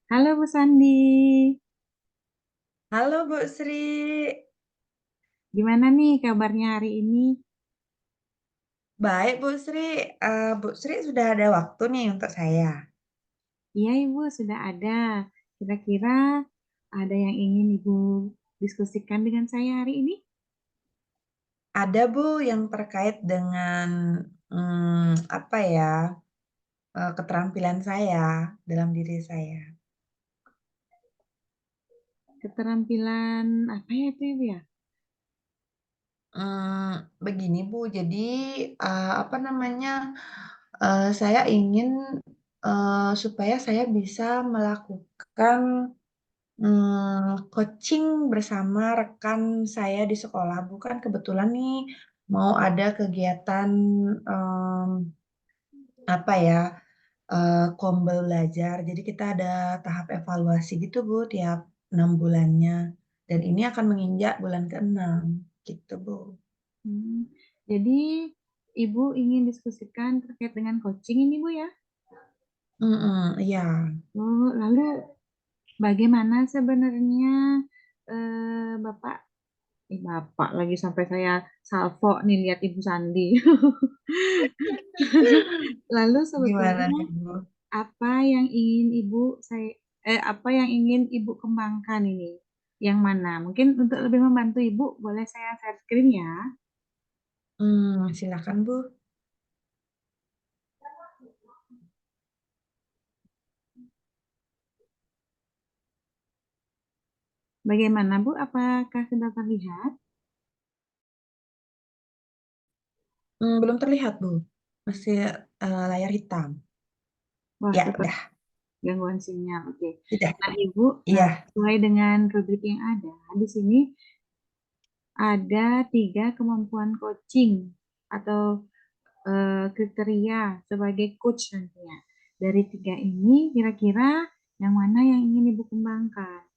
Halo Bu Sandi, Halo Bu Sri, gimana nih kabarnya hari ini? baik Bu Sri. Bu Sri sudah ada waktu nih untuk saya. Iya Ibu, sudah ada. Kira-kira ada yang ingin Ibu diskusikan dengan saya hari ini? Ada Bu yang terkait dengan apa ya keterampilan saya dalam diri saya. Keterampilan apa ya itu Ibu ya? Begini Bu, jadi apa namanya? Saya ingin supaya saya bisa melakukan coaching bersama rekan saya di sekolah. Bukan kebetulan nih mau ada kegiatan em, apa ya kombel belajar. Jadi kita ada tahap evaluasi gitu Bu tiap 6 bulannya. Dan ini akan menginjak bulan ke-6 gitu Bu. Hmm, jadi Ibu ingin diskusikan terkait dengan coaching ini Bu ya? Iya. Oh, lalu bagaimana sebenarnya Bapak, Bapak lagi sampai saya salvo nih lihat Ibu Sandi. Lalu Gimana sebetulnya nih Bu? apa yang ingin apa yang ingin Ibu kembangkan ini? Yang mana? Mungkin untuk lebih membantu Ibu, boleh saya share screen ya. Silakan Bu. Bagaimana Bu? Apakah sudah terlihat? Belum terlihat Bu. Masih layar hitam. Wah, Ya, tetap udah. gangguan sinyal. Oke. Sudah. Nah, Ibu, nah Iya. sesuai dengan rubrik yang ada, di sini ada 3 kemampuan coaching atau kriteria sebagai coach nantinya. Dari 3 ini, kira-kira yang mana yang ingin Ibu kembangkan?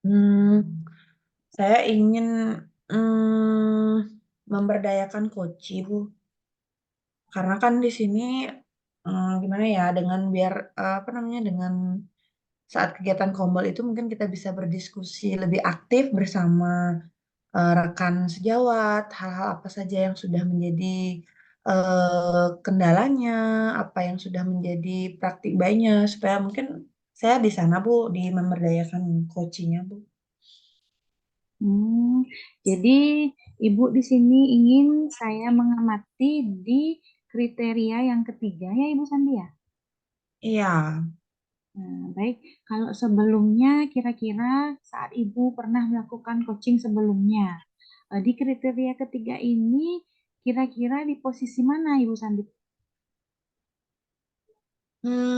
Hmm, saya ingin memberdayakan koci, Bu. Karena kan di sini gimana ya dengan biar apa namanya dengan saat kegiatan kombel itu mungkin kita bisa berdiskusi lebih aktif bersama rekan sejawat, hal-hal apa saja yang sudah menjadi kendalanya, apa yang sudah menjadi praktik baiknya supaya mungkin saya di sana Bu di memberdayakan coachingnya Bu. Hmm, jadi Ibu di sini ingin saya mengamati di kriteria yang ketiga ya Ibu Sandi ya. Iya. Nah, baik, kalau sebelumnya kira-kira saat Ibu pernah melakukan coaching sebelumnya, di kriteria ketiga ini kira-kira di posisi mana Ibu Sandi?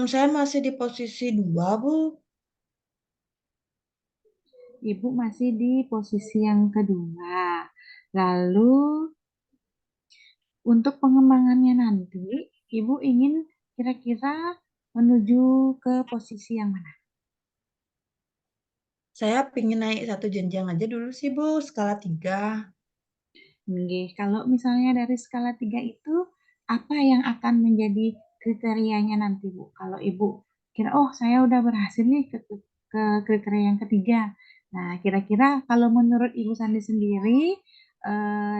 Saya masih di posisi 2, Bu. Ibu masih di posisi yang kedua. Lalu untuk pengembangannya nanti, Ibu ingin kira-kira menuju ke posisi yang mana? Saya pingin naik satu jenjang aja dulu sih, Bu, skala 3. Nggih, kalau misalnya dari skala 3 itu, apa yang akan menjadi kriterianya nanti, Bu? Kalau Ibu kira, oh saya udah berhasil nih ke kriteria yang ketiga. Nah, kira-kira kalau menurut Ibu Sandi sendiri,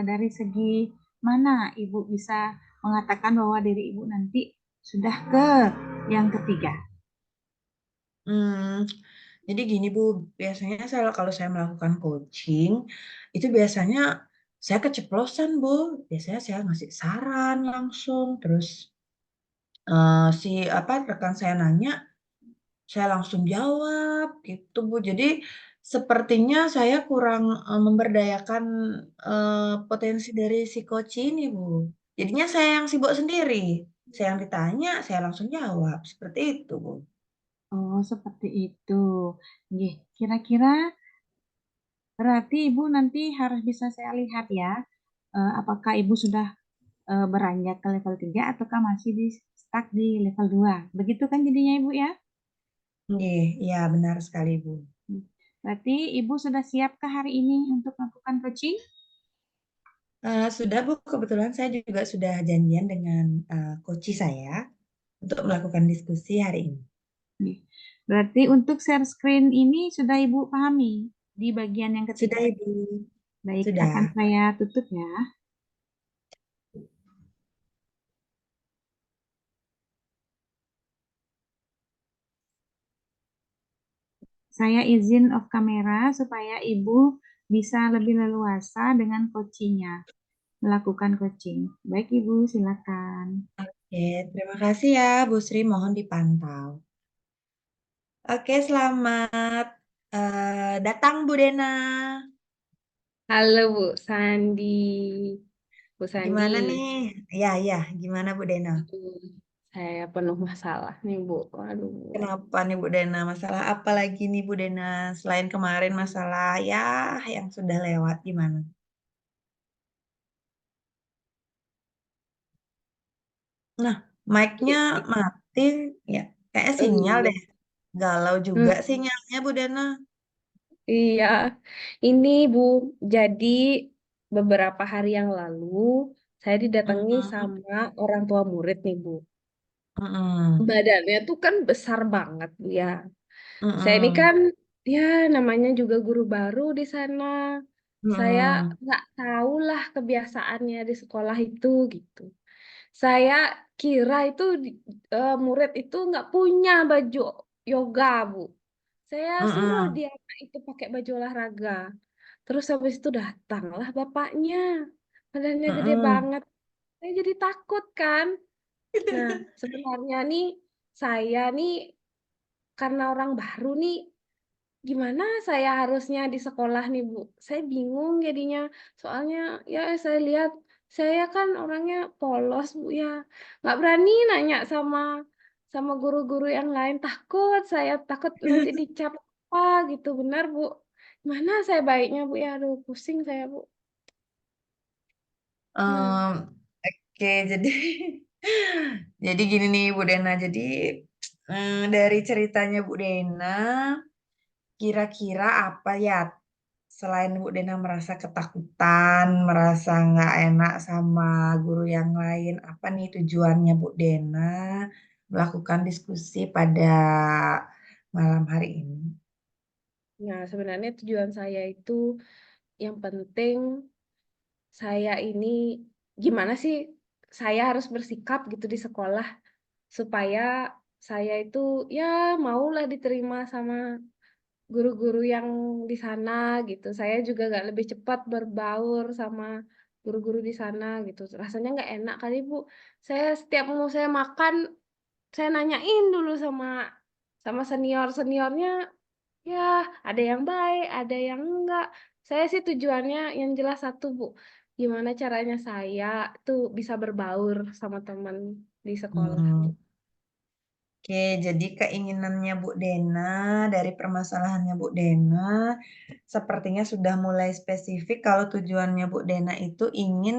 dari segi mana Ibu bisa mengatakan bahwa diri Ibu nanti sudah ke yang ketiga? Hmm, jadi gini, Bu, biasanya saya kalau saya melakukan coaching, itu biasanya saya keceplosan, Bu. Biasanya saya ngasih saran langsung, terus si apa rekan saya nanya, saya langsung jawab gitu, Bu. Jadi sepertinya saya kurang memberdayakan potensi dari si coach ini, Bu. Jadinya saya yang sibuk sendiri. Saya yang ditanya, saya langsung jawab. Seperti itu, Bu. Oh, seperti itu. Nggih, kira-kira berarti Ibu nanti harus bisa saya lihat ya, apakah Ibu sudah beranjak ke level 3 ataukah masih di stuck di level 2. Begitu kan jadinya Ibu ya? Nggih, iya benar sekali, Bu. Berarti Ibu sudah siapkah hari ini untuk melakukan coaching? Sudah, Bu. Kebetulan saya juga sudah janjian dengan coach saya untuk melakukan diskusi hari ini. Nih. Berarti untuk share screen ini sudah Ibu pahami di bagian yang ketiga. Sudah, Ibu. Baik, akan Sudah. saya tutup ya. Saya izin off kamera supaya Ibu bisa lebih leluasa dengan coachingnya, melakukan coaching. Baik Ibu, silakan. Oke, terima kasih ya, Bu Sri. Mohon dipantau. Oke, selamat datang Bu Dena. Halo Bu Sandi, Bu Sandi, Gimana nih? Ya, ya. Gimana Bu Dena? aduh, saya penuh masalah nih Bu. Aduh, Kenapa nih Bu Dena? Masalah apa lagi nih Bu Dena? Selain kemarin masalah ya yang sudah lewat gimana? Nah, mic-nya mati ya. Kayaknya oh sinyal iya, deh. Galau juga Hmm, sinyalnya Bu Dena. iya, ini Bu, jadi beberapa hari yang lalu saya didatangi Mm-mm. sama orang tua murid nih Bu. Mm-mm. Badannya tuh kan besar banget Bu ya. Saya ini Mm-mm. kan ya namanya juga guru baru di sana. Saya Mm-mm. nggak tahu lah kebiasaannya di sekolah itu gitu. Saya kira itu murid itu nggak punya baju yoga, Bu. Saya suruh Mm-mm. dia itu pakai baju olahraga. Terus habis itu datanglah bapaknya. Badannya gede Mm-mm. banget. Saya jadi takut kan. Nah, sebenarnya nih saya nih karena orang baru nih gimana saya harusnya di sekolah nih Bu? Saya bingung jadinya. Soalnya ya saya lihat saya kan orangnya polos Bu ya. Nggak berani nanya sama sama guru-guru yang lain. Takut saya takut nanti dicap apa gitu. Benar Bu? Mana saya baiknya Bu ya? Aduh pusing saya Bu. Nah, Em, oke, jadi jadi gini nih Bu Dena. Jadi dari ceritanya Bu Dena, kira-kira apa ya selain Bu Dena merasa ketakutan, merasa nggak enak sama guru yang lain, apa nih tujuannya Bu Dena melakukan diskusi pada malam hari ini? nah sebenarnya tujuan saya itu yang penting saya ini gimana sih saya harus bersikap gitu di sekolah supaya saya itu ya maulah diterima sama guru-guru yang di sana gitu. Saya juga gak lebih cepat berbaur sama guru-guru di sana gitu. Rasanya nggak enak kali Bu. Saya setiap mau saya makan, saya nanyain dulu sama sama senior-seniornya. Ya, ada yang baik, ada yang enggak. Saya sih tujuannya yang jelas satu Bu. Gimana caranya saya tuh bisa berbaur sama teman di sekolah Bu. Hmm. Oke, jadi keinginannya Bu Dena dari permasalahannya Bu Dena sepertinya sudah mulai spesifik kalau tujuannya Bu Dena itu ingin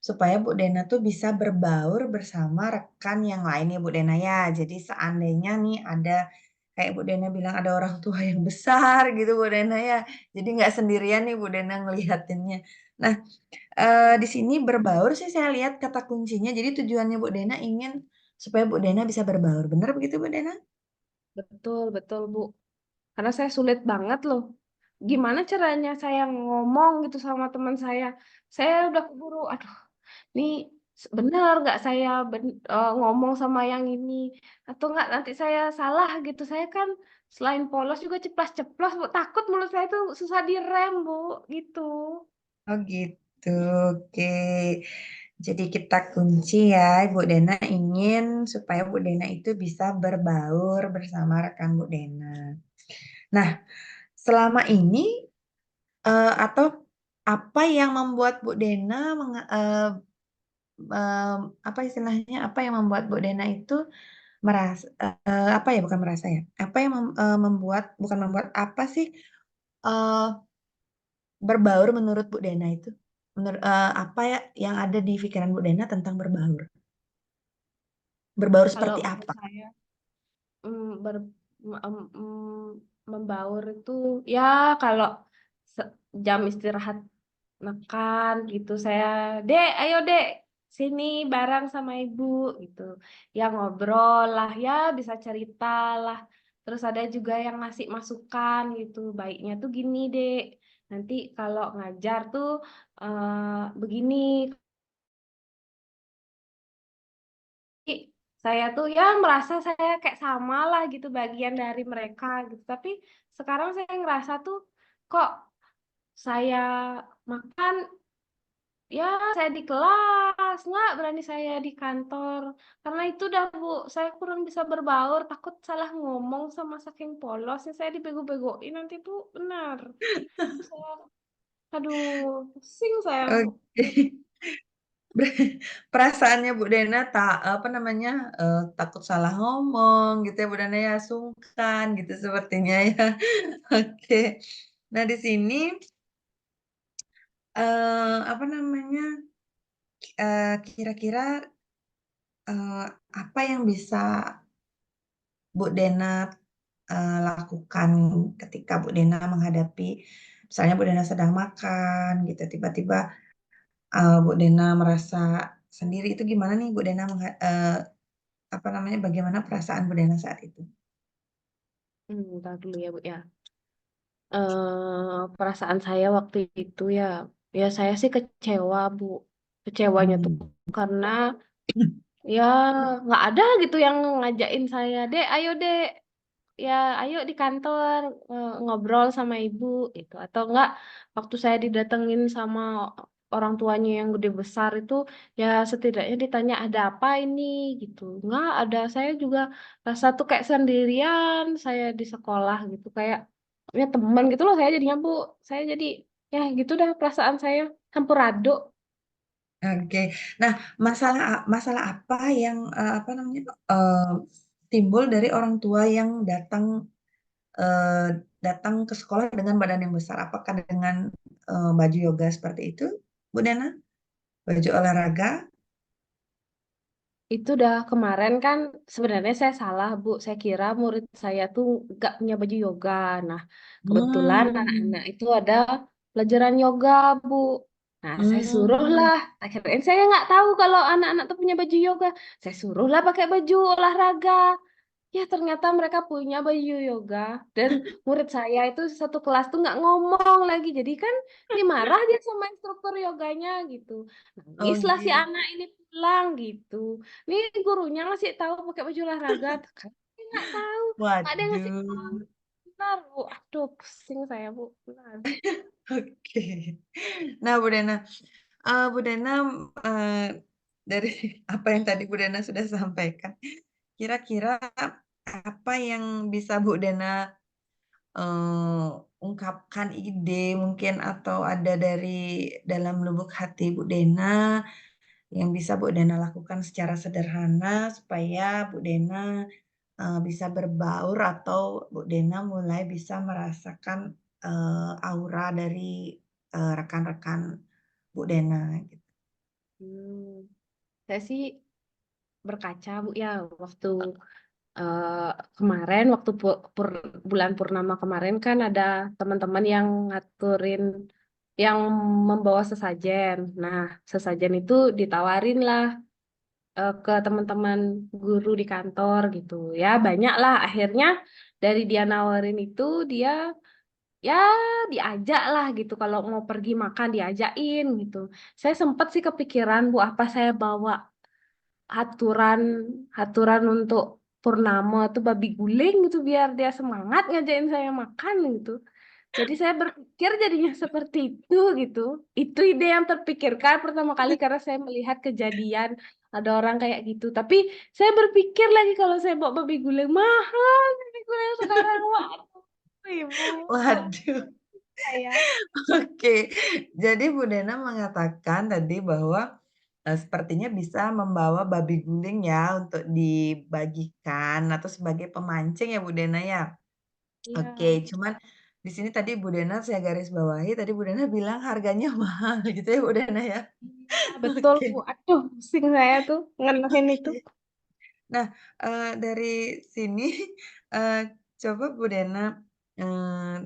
supaya Bu Dena tuh bisa berbaur bersama rekan yang lainnya Bu Dena ya. Jadi seandainya nih ada kayak Bu Dena bilang ada orang tua yang besar gitu Bu Dena ya. Jadi nggak sendirian nih Bu Dena ngeliatinnya. Nah, di sini berbaur sih saya lihat kata kuncinya. Jadi tujuannya Bu Dena ingin supaya Bu Dena bisa berbaur. Benar begitu Bu Dena? Betul, betul Bu. Karena saya sulit banget loh. Gimana caranya saya ngomong gitu sama teman saya? Saya udah keburu, aduh, nih benar nggak saya ngomong sama yang ini? Atau nggak nanti saya salah gitu. Saya kan selain polos juga ceplas-ceplos, Bu. Takut mulut saya itu susah direm, Bu. Gitu. Oh gitu, oke. Jadi kita kunci ya, Bu Dena ingin supaya Bu Dena itu bisa berbaur bersama rekan Bu Dena. Nah, selama ini atau apa yang membuat Bu Dena apa istilahnya apa yang membuat Bu Dena itu merasa apa ya bukan merasa ya apa yang membuat bukan membuat apa sih eh, berbaur menurut Bu Dena itu menurut apa ya yang ada di pikiran Bu Dena tentang berbaur berbaur Kalau seperti menurut apa? saya, mm, ber, membaur itu ya kalau jam istirahat makan gitu saya dek ayo dek sini bareng sama ibu gitu ya ngobrol lah ya bisa cerita lah Terus ada juga yang ngasih masukan gitu, baiknya tuh gini dek, nanti kalau ngajar tuh begini. Saya tuh ya merasa saya kayak sama lah gitu bagian dari mereka gitu. Tapi sekarang saya ngerasa tuh kok saya makan ya saya di kelas, nggak berani saya di kantor. Karena itu dah Bu, saya kurang bisa berbaur, takut salah ngomong sama saking polosnya saya dibego-begoin nanti Bu, benar. Saya, aduh, pusing saya Bu. Oke. Perasaannya Bu Dena tak apa namanya, takut salah ngomong gitu ya Bu Dena ya, sungkan gitu sepertinya ya. Oke. Nah di sini, apa namanya, kira-kira, apa yang bisa Bu Dena, lakukan ketika Bu Dena menghadapi misalnya Bu Dena sedang makan gitu, tiba-tiba, Bu Dena merasa sendiri, itu gimana nih Bu Dena apa namanya, bagaimana perasaan Bu Dena saat itu? Ntar dulu ya Bu ya. Perasaan saya waktu itu ya, ya saya sih kecewa Bu. Kecewanya tuh Mmm. karena ya nggak ada gitu yang ngajakin saya, dek, ayo dek, ya ayo di kantor ngobrol sama ibu itu, atau enggak waktu saya didatengin sama orang tuanya yang gede besar itu ya setidaknya ditanya ada apa ini gitu, nggak ada. Saya juga rasa tuh kayak sendirian saya di sekolah gitu, kayak ya teman gitu loh saya jadinya Bu. Saya jadi ya gitu dah perasaan saya campur aduk. Oke. Nah, masalah apa yang, apa namanya, timbul dari orang tua yang datang ke sekolah dengan badan yang besar? Apakah dengan, baju yoga seperti itu, Bu Nena? Baju olahraga? Itu udah kemarin kan sebenarnya saya salah Bu. Saya kira murid saya tuh nggak punya baju yoga. Nah, kebetulan Mmm, anak-anak itu ada pelajaran yoga Bu. Nah, saya suruh mmm, lah. Akhirnya saya nggak tahu kalau anak-anak tuh punya baju yoga. Saya suruh lah pakai baju olahraga. Ya ternyata mereka punya baju yoga. Dan murid saya itu satu kelas tuh nggak ngomong lagi. Jadi kan dimarah dia sama instruktur yoganya gitu. oh Nangislah si gitu. anak ini pulang gitu. Nih gurunya ngasih tahu pakai baju olahraga. Kan dia nggak tahu. Nggak ada yang ngasih tahu. Waduh, Benar, Bu. Aduh, pusing saya, Bu. Benar. oke. Nah, Bu Dena, dari apa yang tadi Bu Dena sudah sampaikan, kira-kira apa yang bisa Bu Dena ungkapkan ide mungkin atau ada dari dalam lubuk hati Bu Dena, yang bisa Bu Dena lakukan secara sederhana supaya Bu Dena, bisa berbaur atau Bu Dena mulai bisa merasakan, aura dari, rekan-rekan Bu Dena gitu. Hmm. Saya sih berkaca, Bu, ya waktu eh, kemarin waktu bulan purnama kemarin kan ada teman-teman yang ngaturin yang membawa sesajen. Nah, sesajen itu ditawarin lah ke teman-teman guru di kantor gitu. Ya, banyak lah akhirnya dari dia nawarin itu dia ya diajak lah gitu kalau mau pergi makan diajakin gitu. Saya sempet sih kepikiran Bu apa saya bawa aturan aturan untuk purnama tuh babi guling gitu biar dia semangat ngajakin saya makan gitu. Jadi saya berpikir jadinya seperti itu gitu. Itu ide yang terpikirkan pertama kali karena saya melihat kejadian ada orang kayak gitu. Tapi saya berpikir lagi kalau saya bawa babi guling mahal babi guling sekarang. Waduh, ibu Waduh, saya. oke. Jadi Bu Dena mengatakan tadi bahwa, sepertinya bisa membawa babi guling ya untuk dibagikan atau sebagai pemancing ya Bu Dena ya? Oke, Iya, cuman di sini tadi Bu Dena saya garis bawahi, tadi Bu Dena bilang harganya mahal gitu ya Bu Dena ya? iya betul Oke Bu. Aduh, pusing saya tuh ngenahin itu. oke. Nah, dari sini, eee, coba Bu Dena, eee,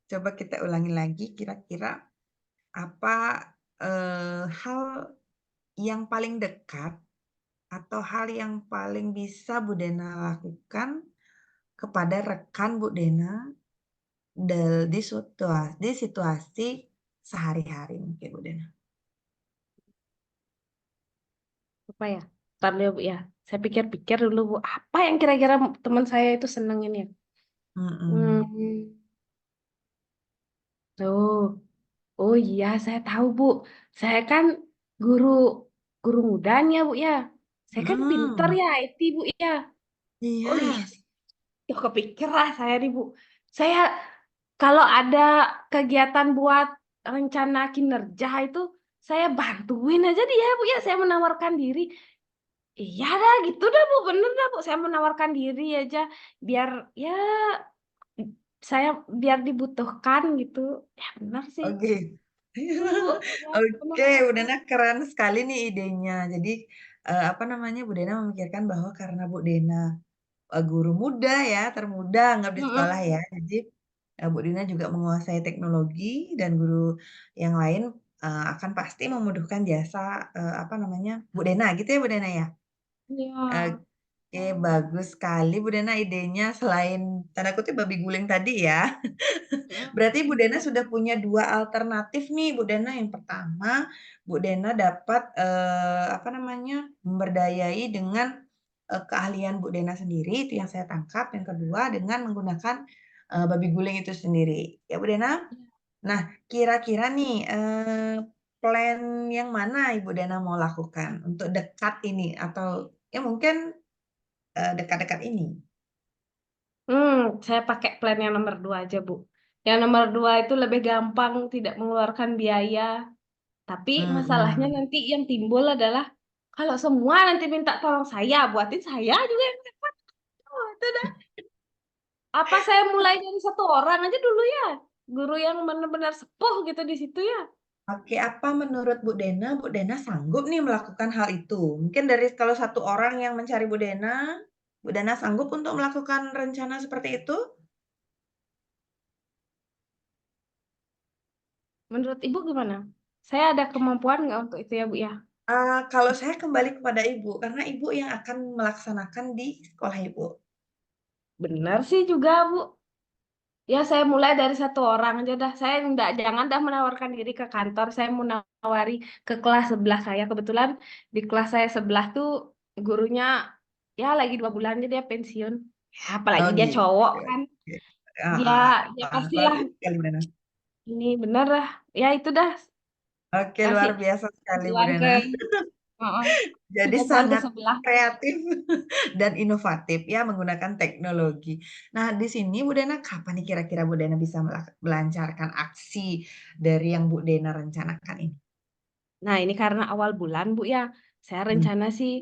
coba kita ulangi lagi kira-kira apa, hal yang paling dekat atau hal yang paling bisa Bu Dena lakukan kepada rekan Bu Dena di situasi sehari-hari mungkin Bu Dena. Apa ya? Ntar dulu ya, Bu ya. Saya pikir-pikir dulu, Bu. Apa yang kira-kira teman saya itu senengin ya? Mm-mm. Hmm. Tuh. Oh iya, saya tahu, Bu. Saya kan guru guru mudanya, Bu ya. Saya kan pinter Mm. ya IT, Bu ya. Oh iya, Iya. tuh kepikir lah saya nih, Bu. Saya kalau ada kegiatan buat rencana kinerja itu, saya bantuin aja dia, Bu ya. Saya menawarkan diri. Iya dah, gitu dah, Bu. Bener dah, Bu. Saya menawarkan diri aja biar ya saya biar dibutuhkan gitu. Ya benar sih. Oke. Hmm, Bu. Ya, benar. Oke, Bu Dena keren sekali nih idenya. Jadi apa namanya Bu Dena memikirkan bahwa karena Bu Dena guru muda ya, termuda anggap di sekolah Mm-mm. ya. Jadi Bu Dina juga menguasai teknologi dan guru yang lain akan pasti membutuhkan jasa apa namanya Bu Dena gitu ya Bu Dena ya. Iya. Oke, bagus sekali Bu Dena idenya selain tanda kutip babi guling tadi ya. Berarti Bu Dena sudah punya dua alternatif nih Bu Dena. Yang pertama, Bu Dena dapat apa namanya memberdayai dengan keahlian Bu Dena sendiri itu yang saya tangkap. Yang kedua dengan menggunakan babi guling itu sendiri. Ya Bu Dena. Nah, kira-kira nih plan yang mana Ibu Dena mau lakukan untuk dekat ini atau ya mungkin dekat-dekat ini? Hmm, saya pakai plan yang nomor 2 aja, Bu. Yang nomor 2 itu lebih gampang, tidak mengeluarkan biaya. Tapi masalahnya Mm-mm. nanti yang timbul adalah kalau semua nanti minta tolong saya, buatin saya juga yang repot. Oh, itu dah. Apa saya mulai dari satu orang aja dulu ya? Guru yang benar-benar sepuh gitu di situ ya. Oke, apa menurut Bu Dena sanggup nih melakukan hal itu? Mungkin dari kalau satu orang yang mencari Bu Dena sanggup untuk melakukan rencana seperti itu? Menurut Ibu gimana? Saya ada kemampuan nggak untuk itu ya, Bu ya? Kalau saya kembali kepada Ibu, karena Ibu yang akan melaksanakan di sekolah Ibu. Benar sih juga, Bu. Ya, saya mulai dari satu orang aja dah. Saya enggak, jangan dah menawarkan diri ke kantor. Saya mau nawari ke kelas sebelah saya. Kebetulan di kelas saya sebelah tuh gurunya ya lagi 2 bulan aja dia pensiun. Ya, apalagi Oh dia gitu. cowok kan. Oke. Dia dia pastilah Bagus sekali Bu Dena. ini bener lah. Ya itu dah Oke, luar kasih biasa sekali Bu bantuan ke Dena. uh-uh, kasih Jadi bantuan ke sangat sebelah. kreatif dan inovatif ya menggunakan teknologi. Nah, di sini Bu Dena kapan nih kira-kira Bu Dena bisa melancarkan aksi dari yang Bu Dena rencanakan ini? Nah, ini karena awal bulan, Bu ya. Saya Hmm. rencana sih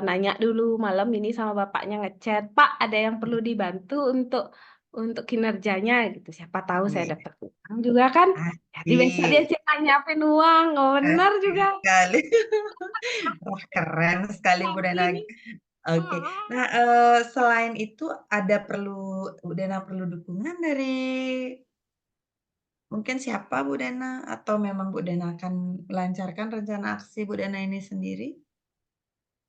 nanya dulu malam ini sama bapaknya ngechat, Pak, ada yang perlu dibantu untuk kinerjanya gitu. Siapa tahu saya Oke, dapat uang juga kan. Jadi besok dia asik, cerita nyiapin uang. Oh, benar asik juga. sekali. Wah, keren sekali Bu Pagi Dena. ini. Oke. Mm-mm. Nah, selain itu ada Bu Dena perlu dukungan dari mungkin siapa Bu Dena atau memang Bu Dena akan melancarkan rencana aksi Bu Dena ini sendiri?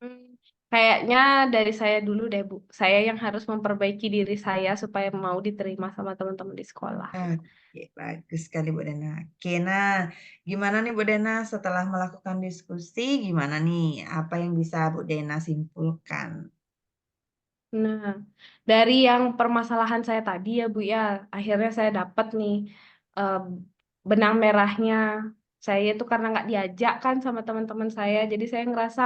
Hmm, Kayaknya dari saya dulu deh, Bu. Saya yang harus memperbaiki diri saya supaya mau diterima sama teman-teman di sekolah. Oke, bagus sekali Bu Dena. Oke, nah gimana nih Bu Dena setelah melakukan diskusi, gimana nih? Apa yang bisa Bu Dena simpulkan? Nah, dari yang permasalahan saya tadi ya Bu ya, akhirnya saya dapat nih eh, benang merahnya. Saya itu karena nggak diajak kan sama teman-teman saya, jadi saya ngerasa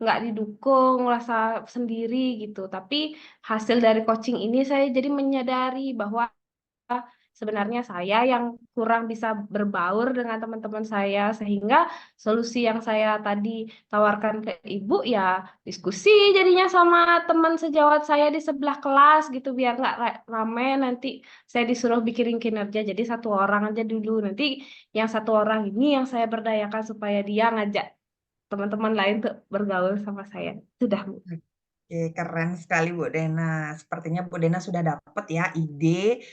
nggak didukung, ngerasa sendiri gitu. Tapi hasil dari coaching ini saya jadi menyadari bahwa sebenarnya saya yang kurang bisa berbaur dengan teman-teman saya, sehingga solusi yang saya tadi tawarkan ke ibu ya diskusi jadinya sama teman sejawat saya di sebelah kelas gitu, biar nggak rame nanti saya disuruh bikin kinerja jadi satu orang aja dulu. Nanti yang satu orang ini yang saya berdayakan supaya dia ngajak teman-teman lain tuh bergaul sama saya. Sudah, Bu. Oke, keren sekali Bu Dena. Sepertinya Bu Dena sudah dapat ya ide,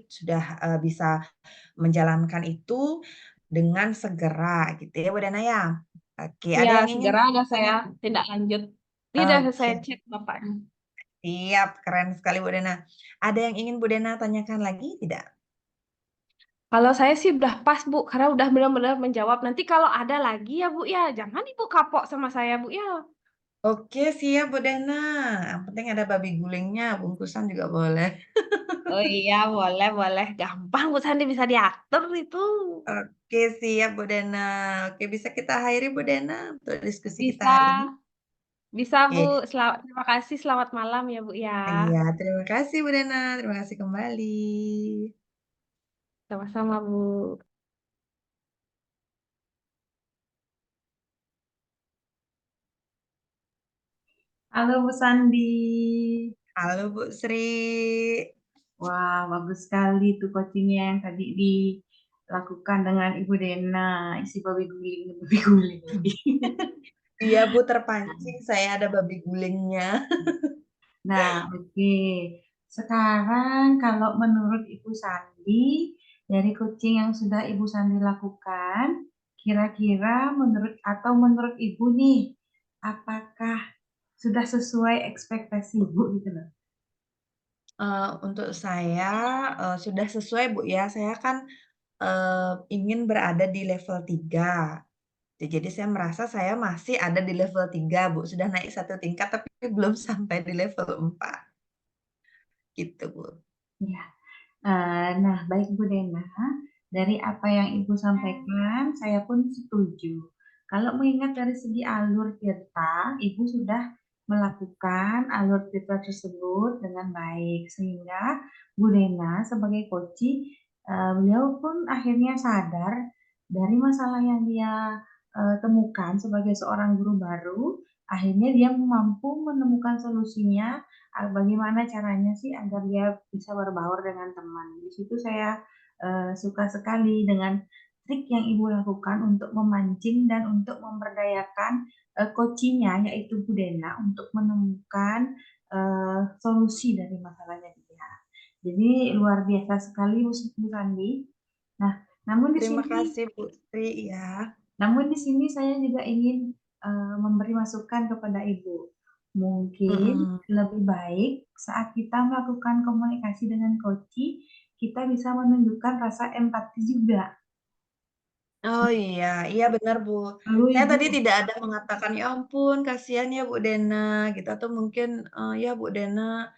sudah bisa menjalankan itu dengan segera gitu ya Bu Dena ya. Oke, Ya, ada yang ingin segera ada saya ditanyakan? tindak lanjut. Tidak saya Oke, chat bapaknya. Siap, keren sekali Bu Dena. Ada yang ingin Bu Dena tanyakan lagi tidak? Kalau saya sih udah pas, Bu, karena udah benar-benar menjawab. Nanti kalau ada lagi ya, Bu, ya jangan Ibu kapok sama saya, Bu, ya. Oke, siap Bu Dena. Yang penting ada babi gulingnya, bungkusan juga boleh. Oh iya, boleh, boleh. Gampang, Bu Sandi bisa diatur itu. Oke, siap Bu Dena. Oke, bisa kita akhiri Bu Dena untuk diskusi kita Bisa, hari ini. bisa, Bu. Oke, Terima kasih, selamat malam ya, Bu, ya. iya, terima kasih Bu Dena. Terima kasih kembali. Sama-sama, Bu. Halo Bu Sandi. Halo Bu Sri. Wah, bagus sekali tuh coachingnya yang tadi dilakukan dengan Ibu Dena. Isi babi guling, babi guling lagi. Iya Bu, terpancing saya ada babi gulingnya. Nah, oke. Sekarang kalau menurut Ibu Sandi, dari coaching yang sudah Ibu Sandi lakukan, kira-kira menurut Ibu nih, apakah sudah sesuai ekspektasi Ibu gitu loh? Untuk saya sudah sesuai Bu ya. Saya kan ingin berada di level 3. Jadi saya merasa saya masih ada di level 3 Bu. Sudah naik satu tingkat tapi belum sampai di level 4 gitu Bu. Ya. Nah, baik Bu Dena, dari apa yang Ibu sampaikan, saya pun setuju. Kalau mengingat dari segi alur tirta, Ibu sudah melakukan alur tirta tersebut dengan baik, sehingga Bu Dena sebagai coach, beliau pun akhirnya sadar dari masalah yang dia temukan sebagai seorang guru baru, akhirnya dia mampu menemukan solusinya bagaimana caranya sih agar dia bisa berbaur dengan teman. Di situ saya suka sekali dengan trik yang Ibu lakukan untuk memancing dan untuk memberdayakan coachingnya yaitu Bu Dena untuk menemukan solusi dari masalahnya dia. Jadi luar biasa sekali Bu Sandi. Nah, namun di Terima sini kasih Bu Sri ya. namun di sini saya juga ingin memberi masukan kepada Ibu. Mungkin Mhm. lebih baik saat kita melakukan komunikasi dengan coach, kita bisa menunjukkan rasa empati juga. Oh iya, iya benar Bu. Lalu Saya Ibu, tadi tidak ada mengatakan, "Ya ampun kasihan ya Bu Dena," gitu, atau mungkin, "Ya Bu Dena,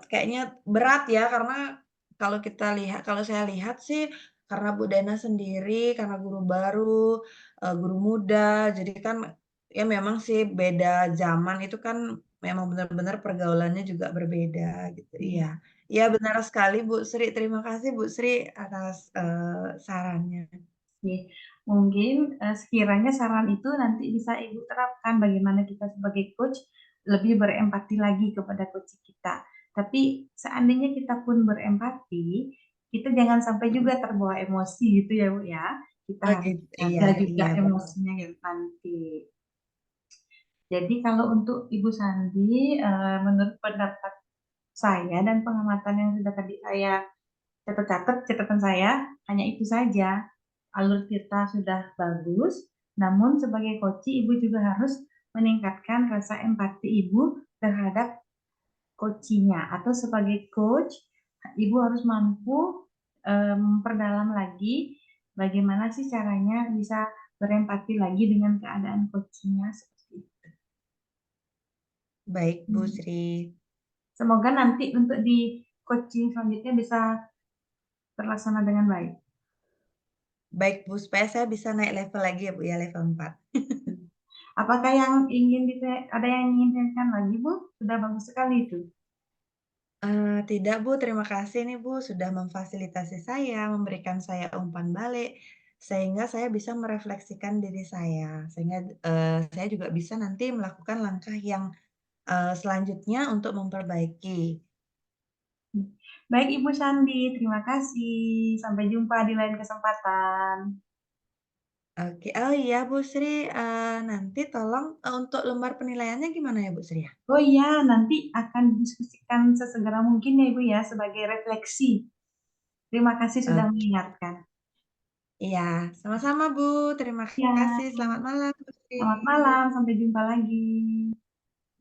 kayaknya berat ya," karena kalau saya lihat sih, karena Bu Dena sendiri, karena guru baru, guru muda, jadi kan ya memang sih beda zaman itu kan memang benar-benar pergaulannya juga berbeda gitu, iya. Iya benar sekali Bu Sri, terima kasih Bu Sri atas, sarannya. mungkin sekiranya saran itu nanti bisa Ibu terapkan bagaimana kita sebagai coach lebih berempati lagi kepada coach kita. Tapi seandainya kita pun berempati, kita jangan sampai juga terbawa emosi gitu ya Bu ya. Kita Oh harus gitu, iya jaga juga iya betul. emosinya gitu nanti. Jadi kalau untuk Ibu Sandi, menurut pendapat saya dan pengamatan yang sudah tadi saya catat-catat, catatan saya hanya itu saja. Alur kita sudah bagus, namun sebagai coach Ibu juga harus meningkatkan rasa empati Ibu terhadap coachingnya atau sebagai coach Ibu harus mampu memperdalam lagi bagaimana sih caranya bisa berempati lagi dengan keadaan coachingnya seperti itu. Baik Bu Sri. Semoga nanti untuk di coaching selanjutnya bisa terlaksana dengan baik. Baik Bu, supaya saya bisa naik level lagi ya Bu ya, level 4. Apakah yang ingin ada yang ingin ditanyakan lagi Bu? Sudah bagus sekali itu. Tidak Bu, terima kasih nih Bu, sudah memfasilitasi saya, memberikan saya umpan balik, sehingga saya bisa merefleksikan diri saya, sehingga, saya juga bisa nanti melakukan langkah yang, selanjutnya untuk memperbaiki. Baik Ibu Sandi, terima kasih. Sampai jumpa di lain kesempatan. Oke, oh iya Bu Sri, nanti tolong, untuk lembar penilaiannya gimana ya Bu Sri ya? Oh iya, nanti akan didiskusikan sesegera mungkin ya Ibu ya sebagai refleksi. Terima kasih sudah Oke, mengingatkan. iya, sama-sama Bu, terima Ya, kasih, selamat malam Bu Sri. selamat malam, sampai jumpa lagi.